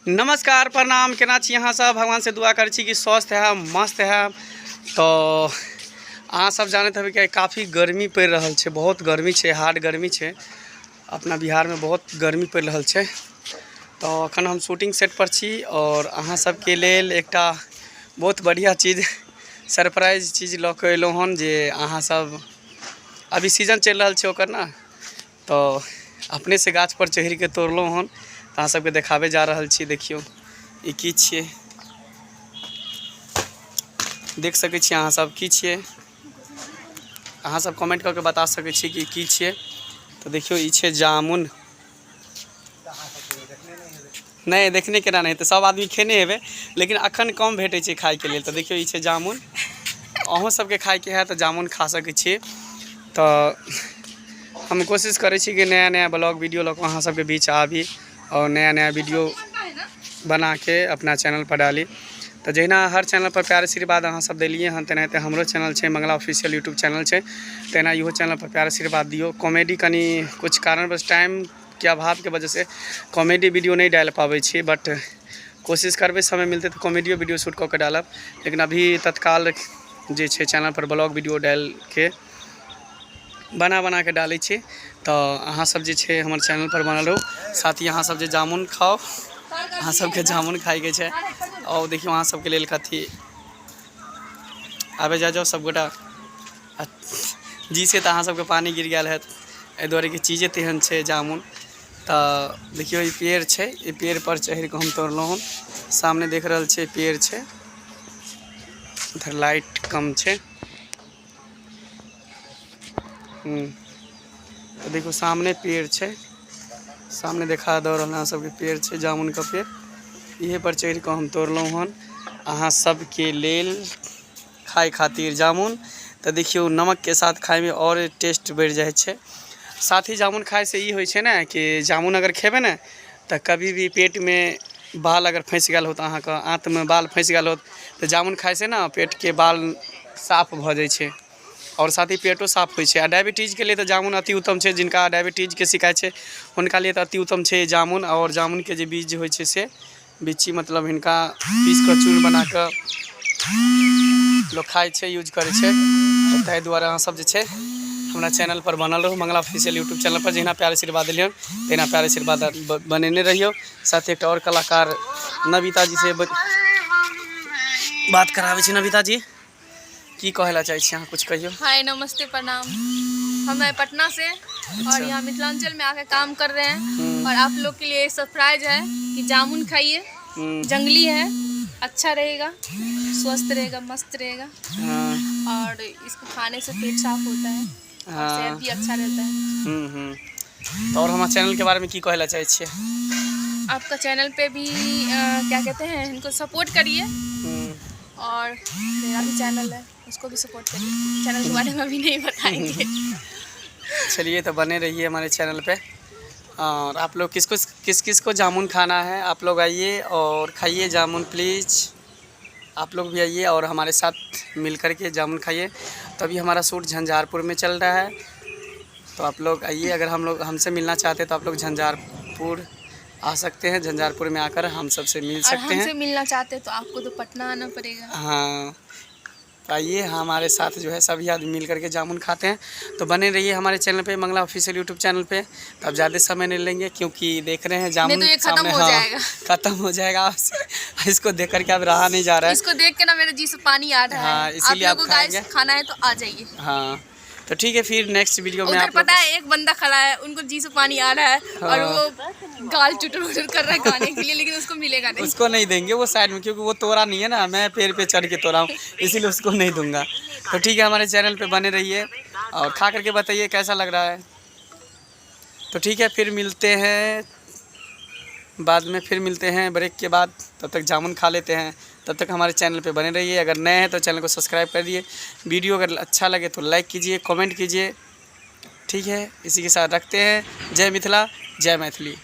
नमस्कार प्रणाम केना छी अहाँ सब। भगवान से दुआ करै छी कि स्वस्थ है मस्त है। तो अहाँ सब जानते हेबै कि काफ़ी गर्मी पड़ रहा है, बहुत गर्मी है, हार्ड गर्मी है। अपना बिहार में बहुत गर्मी पड़ रहा है। तो अखन हम शूटिंग सेट पर छी और अहाँ सबके लेल एकटा बहुत बढ़िया चीज सरप्राइज चीज लऽ के अयलहुँ हन जे अहाँ सब अभी सीजन चल रहा है ओकर ना, तो अपने से गाछ पर चढ़ के तोड़लहुँ हन। अहाँ सबके देखाबे जा रहल छी। देखियो ई की छियै, देख सकै छी अहाँ सब की छियै। अहाँ सब कमेंट करके बता सकै छी कि की छियै। तो देखियो ई छै जामुन। नहीं देखने केना नहीं, तो सब आदमी खेने हेबे, लेकिन अखन कम भेटै छै खाय के लेल। तो देखियो ई छै जामुन। अहों सबके खाय के है तो जामुन खा सकै छी। तो हम कोशिश करै छी कि नया नया ब्लॉग वीडियो लऽ कऽ अहाँ सबके बीच आबी और नया नया वीडियो बना के अपना चैनल पर डाली। तो जहिना हर चैनल पर प्यार आशीर्वाद अहाँ सब देलिए हन, तेनाहिते हमरो चैनल है मंगला ऑफिशियल यूट्यूब चैनल है, तेना इहो चैनल पर प्यार आशीर्वाद दियो। कॉमेडी कनी कुछ कारणवश टाइम के अभाव के वजह से कॉमेडी वीडियो नहीं डाल पाबै छी, बट कोशिश करबे समय मिलते तो कॉमेडियो वीडियो शूट कऽ के डालब। लेकिन अभी तत्काल जे छै चैनल पर ब्लॉग वीडियो डाल के बना के डालै छी। तो अहाँ सब जे छै हमर चैनल पर बनल रहू। साथ ही अहाँ सब जे जामुन खाओ, अहाँ सबके जामुन खाए के छै। और देखियो अहाँ सबके लेल कथी आबे जाओ सब गोटा जी से, तो अहाँ सबके पानी गिर गया है एहि दुआरे कि चीज़े तेहन छै जामुन। तो देखियो ई पेड़ छै, ई पेड़ पर चढ़ के हम तोड़लहुँ हन। सामने देख रहल छै पेड़ छै, उधर लाइट कम छै। तो देखो सामने पेड़ छै, सामने देखा दो रहा सबके पेड़ छै जामुन का पेड़। इहे पर चढ़ के हम तोड़लहुँ हन अहाँ सबके लेल खाए खातिर जामुन। तो देखियो नमक के साथ खाए में और टेस्ट बढ़ जाए छै। साथ ही जामुन खाए से ई होइ छै ना कि जामुन अगर खेबे ना तो कभी भी पेट में बाल अगर फंस गया हो, तो अहाँ का आँत में बाल फंस गया हो, तो जामुन खाए से ना पेट के बाल साफ भ जाए छै और साथ ही पेटो साफ होइ छै। डायबिटीज के लिए तो जामुन अति उत्तम है। जिनका डायबिटीज के शिकायत है उनका लिए तो अति उत्तम है जामुन। और जामुन के जो बीज होइ छै से बिच्ची मतलब इनका पीस कर चूर्ण बना कर लोग खाए छै, यूज करे छै। ताहि दुआरे अहाँ सब जे छै हमरा चैनल पर बनल रहू, मंगला ऑफिशियल यूट्यूब चैनल पर। जहिना प्यार आशीर्वाद दिलियन तेना प्यार आशीर्वाद बनेने रहियो। साथ एक और कलाकार नविता जी से बात करावे छी। नविता जी की कहला चाहे छी, अहाँ कुछ कहियो। हाय नमस्ते प्रणाम, हम है पटना से और यहाँ मिथिलांचल में आके काम कर रहे हैं। और आप लोग के लिए सरप्राइज है कि जामुन खाइए, जंगली है, अच्छा रहेगा, स्वस्थ रहेगा, मस्त रहेगा। और इसको खाने से पेट साफ होता है और सेहत भी अच्छा रहता है। तो और हमारे चैनल के बारे में की कहला चाहे छी। आपका चैनल पे भी क्या कहते हैं, इनको सपोर्ट करिए। और मेरा भी चैनल है, उसको भी सपोर्ट करिए। चैनल के बारे में अभी नहीं बताएंगे। चलिए तो बने रहिए हमारे चैनल पे। और आप लोग किस किस को जामुन खाना है, आप लोग आइए और खाइए जामुन प्लीज़। आप लोग भी आइए और हमारे साथ मिल कर के जामुन खाइए। तो अभी हमारा शूट झंझारपुर में चल रहा है, तो आप लोग आइए। अगर हमसे मिलना चाहते हैं तो आप लोग झंझारपुर आ सकते हैं। झंझारपुर में आकर हम सबसे मिल सकते हैं। हमसे मिलना चाहते हैं तो आपको तो पटना आना पड़ेगा। हाँ आइए, हमारे साथ जो है सभी आदमी मिल करके जामुन खाते हैं। तो बने रहिए हमारे चैनल पे, मंगला ऑफिशियल यूट्यूब चैनल पे। तो अब ज़्यादा समय नहीं लेंगे क्योंकि देख रहे हैं जामुन तो ये सामने ख़त्म हो जाएगा। इसको देख करके अब रहा नहीं जा रहा है। इसको देख के ना मेरे जी से पानी आ रहा है। हाँ इसीलिए आप खाएंगे। खाना है तो आ जाइए। हाँ तो ठीक है, फिर नेक्स्ट वीडियो में आप पता है एक बंदा खड़ा है, उनको जी से पानी आ रहा है और वो गाल चुटर कर रहा है खाने के लिए, लेकिन उसको मिलेगा नहीं। उसको नहीं देंगे वो साइड में, क्योंकि वो तोड़ा नहीं है ना, मैं पेड़ पे चढ़ के तोड़ा हूँ, इसीलिए उसको नहीं दूंगा। तो ठीक है, हमारे चैनल पे बने रहिए और खा करके बताइए कैसा लग रहा है। तो ठीक है, फिर मिलते हैं बाद में, फिर मिलते हैं ब्रेक के बाद। तब तक जामुन खा लेते हैं, तब तक हमारे चैनल पे बने रहिए। अगर नए हैं तो चैनल को सब्सक्राइब कर दिए। वीडियो अगर अच्छा लगे तो लाइक कीजिए, कमेंट कीजिए। ठीक है, इसी के साथ रखते हैं। जय मिथिला, जय मैथिली।